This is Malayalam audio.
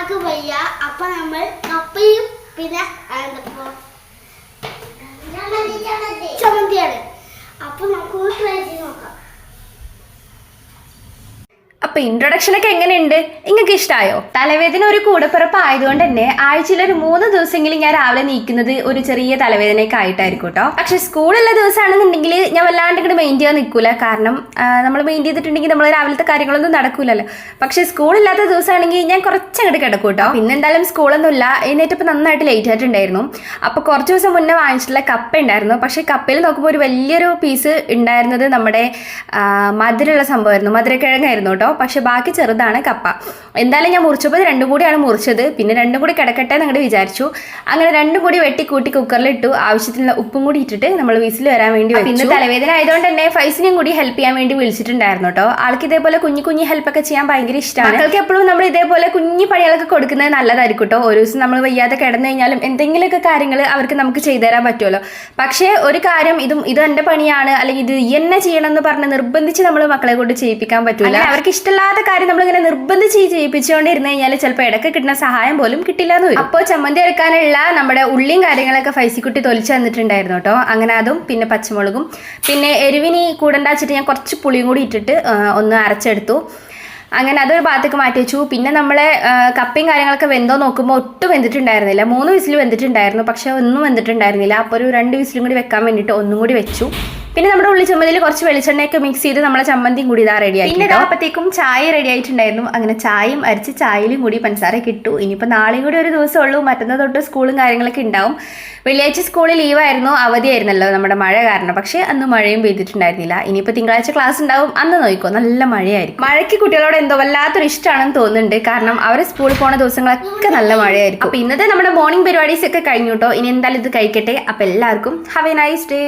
ഉമ്മാക്ക് വയ്യ. അപ്പൊ നമ്മൾ കപ്പയും പിന്നെ ചമ്മന്തിയാണ്. അപ്പൊ നമുക്ക് ട്രൈ ചെയ്ത് നോക്കാം. അപ്പൊ ഇൻട്രൊഡക്ഷൻ ഒക്കെ എങ്ങനെയുണ്ട്? നിങ്ങൾക്ക് ഇഷ്ടമായോ? തലവേദന ഒരു കൂടപ്പിറപ്പ് ആയതുകൊണ്ട് തന്നെ ആഴ്ചയിൽ ഒരു 3 ദിവസമെങ്കിലും ഞാൻ രാവിലെ നീക്കുന്നത് ഒരു ചെറിയ തലവേദനയൊക്കെ ആയിട്ടായിരിക്കും കേട്ടോ. പക്ഷെ സ്കൂളുള്ള ദിവസമാണെന്നുണ്ടെങ്കിൽ ഞാൻ വല്ലാണ്ട് ഇങ്ങോട്ട് മെയിൻ ചെയ്യാൻ നിൽക്കൂല. കാരണം നമ്മൾ മെയിൻ ചെയ്തിട്ടുണ്ടെങ്കിൽ നമ്മൾ രാവിലത്തെ കാര്യങ്ങളൊന്നും നടക്കൂലല്ലോ. പക്ഷെ സ്കൂളില്ലാത്ത ദിവസമാണെങ്കിൽ ഞാൻ കുറച്ചങ്ങോട്ട് കിടക്കും കേട്ടോ. പിന്നെ എന്തായാലും സ്കൂളൊന്നുമില്ല, എന്നിട്ടിപ്പോൾ നന്നായിട്ട് ലേറ്റ് ആയിട്ടുണ്ടായിരുന്നു. അപ്പോൾ കുറച്ച് ദിവസം മുന്നേ വാങ്ങിച്ചിട്ടുള്ള കപ്പ ഉണ്ടായിരുന്നു. പക്ഷേ കപ്പയിൽ നോക്കുമ്പോൾ ഒരു വലിയൊരു പീസ് ഉണ്ടായിരുന്നത് നമ്മുടെ മധുരമുള്ള സംഭവമായിരുന്നു, മധുരക്കിഴങ്ങായിരുന്നു കേട്ടോ. പക്ഷെ ബാക്കി ചെറുതാണ് കപ്പ. എന്തായാലും ഞാൻ മുറിച്ചപ്പോൾ 2 കൂടിയാണ് മുറിച്ചത്. പിന്നെ 2 കൂടി കിടക്കട്ടെ എന്നങ്ങോട്ട് വിചാരിച്ചു. അങ്ങനെ 2 കൂടി വെട്ടിക്കൂട്ടി കുക്കറിലിട്ടു. ആവശ്യത്തിനുള്ള ഉപ്പും കൂടി ഇട്ടിട്ട് നമ്മൾ വിസിൽ വരാൻ വേണ്ടി വെച്ചു. പിന്നെ തലവേദന ആയതുകൊണ്ട് തന്നെ ഫൈസിനെയും കൂടി ഹെൽപ്പ് ചെയ്യാൻ വേണ്ടി വിളിച്ചിട്ടുണ്ടായിരുന്നു കേട്ടോ. ആൾക്ക് ഇതേപോലെ കുഞ്ഞു ഹെൽപ്പൊക്കെ ചെയ്യാൻ ഭയങ്കര ഇഷ്ടമാണ്. മക്കൾക്ക് എപ്പോഴും നമ്മൾ ഇതേപോലെ കുഞ്ഞു പണികളൊക്കെ കൊടുക്കുന്നത് നല്ലതായിരിക്കും കേട്ടോ. ഒരു ദിവസം നമ്മൾ വയ്യാതെ കിടന്നു കഴിഞ്ഞാലും എന്തെങ്കിലുമൊക്കെ കാര്യങ്ങൾ അവർക്ക് നമുക്ക് ചെയ്തു തരാൻ പറ്റുമല്ലോ. പക്ഷേ ഒരു കാര്യം, ഇത് എൻ്റെ പണിയാണ് അല്ലെങ്കിൽ ഇത് എന്നെ ചെയ്യണം എന്ന് പറഞ്ഞ് നിർബന്ധിച്ച് നമ്മൾ മക്കളെ കൊണ്ട് ചെയ്യിപ്പിക്കാൻ പറ്റില്ല. അവർക്ക് ഇഷ്ടമില്ലാത്ത കാര്യം നമ്മളിങ്ങനെ നിർബന്ധിച്ച് ചെയ്യിപ്പിച്ചുകൊണ്ടിരുന്നു കഴിഞ്ഞാൽ ചിലപ്പോൾ ഇടയ്ക്ക് കിട്ടുന്ന സഹായം പോലും കിട്ടില്ല എന്ന് വരും. അപ്പോൾ ചമ്മന്തി എടുക്കാനുള്ള നമ്മുടെ ഉള്ളിയും കാര്യങ്ങളൊക്കെ ഫൈസിക്കുട്ടി തൊലിച്ച് തന്നിട്ടുണ്ടായിരുന്നു കേട്ടോ. അങ്ങനെ അതും പിന്നെ പച്ചമുളകും പിന്നെ എരിവിനി കൂടണ്ടാച്ചിട്ട് ഞാൻ കുറച്ച് പുളിയും കൂടി ഇട്ടിട്ട് ഒന്ന് അരച്ചെടുത്തു. അങ്ങനെ അതൊരു ഭാഗത്തേക്ക് മാറ്റി വെച്ചു. പിന്നെ നമ്മളെ കപ്പയും കാര്യങ്ങളൊക്കെ വെന്തോ നോക്കുമ്പോൾ ഒട്ടും വെന്തിട്ടുണ്ടായിരുന്നില്ല. 3 വിസിൽ വെന്തിട്ടുണ്ടായിരുന്നു, പക്ഷെ ഒന്നും വെന്തിട്ടുണ്ടായിരുന്നില്ല. അപ്പോൾ ഒരു 2 വിസിലും കൂടി വെക്കാൻ വേണ്ടിയിട്ട് ഒന്നും കൂടി വെച്ചു. പിന്നെ നമ്മുടെ ഉള്ളി ചമ്മന്തിയിൽ കുറച്ച് വെളിച്ചെണ്ണയൊക്കെ മിക്സ് ചെയ്ത് നമ്മളെ ചമ്മന്തിയും കൂടി ഇതാ റെഡി ആയി. പിന്നെ അപ്പോഴത്തേക്കും ചായ റെഡി ആയിട്ടുണ്ടായിരുന്നു. അങ്ങനെ ചായയും അരിച്ച് ചായയിലും കൂടി പഞ്ചസാരയൊക്കെ ഇട്ടു. ഇനിയിപ്പോൾ നാളെയും കൂടി ഒരു ദിവസമുള്ളൂ. മറ്റന്നാൾ തൊട്ട് സ്കൂളും കാര്യങ്ങളൊക്കെ ഉണ്ടാവും. വെള്ളിയാഴ്ച സ്കൂളിൽ ലീവായിരുന്നു, അവധിയായിരുന്നല്ലോ നമ്മുടെ മഴ കാരണം. പക്ഷേ അന്ന് മഴയും പെയ്തിട്ടുണ്ടായിരുന്നില്ല. ഇനിയിപ്പോൾ തിങ്കളാഴ്ച ക്ലാസ് ഉണ്ടാവും, അന്ന് നോക്കിക്കോ നല്ല മഴയായിരിക്കും. മഴയ്ക്ക് കുട്ടികളോട് എന്തോ വല്ലാത്തൊരു ഇഷ്ടമാണെന്ന് തോന്നുന്നുണ്ട്. കാരണം അവർ സ്കൂളിൽ പോണ ദിവസങ്ങളൊക്കെ നല്ല മഴയായിരിക്കും. അപ്പോൾ ഇന്നത്തെ നമ്മുടെ മോർണിംഗ് പരിപാടീസ് ഒക്കെ കഴിഞ്ഞു കേട്ടോ. ഇനി എന്തായാലും ഇത് കഴിക്കട്ടെ. അപ്പോൾ എല്ലാവർക്കും ഹാവ് എ നൈസ് ഡേ.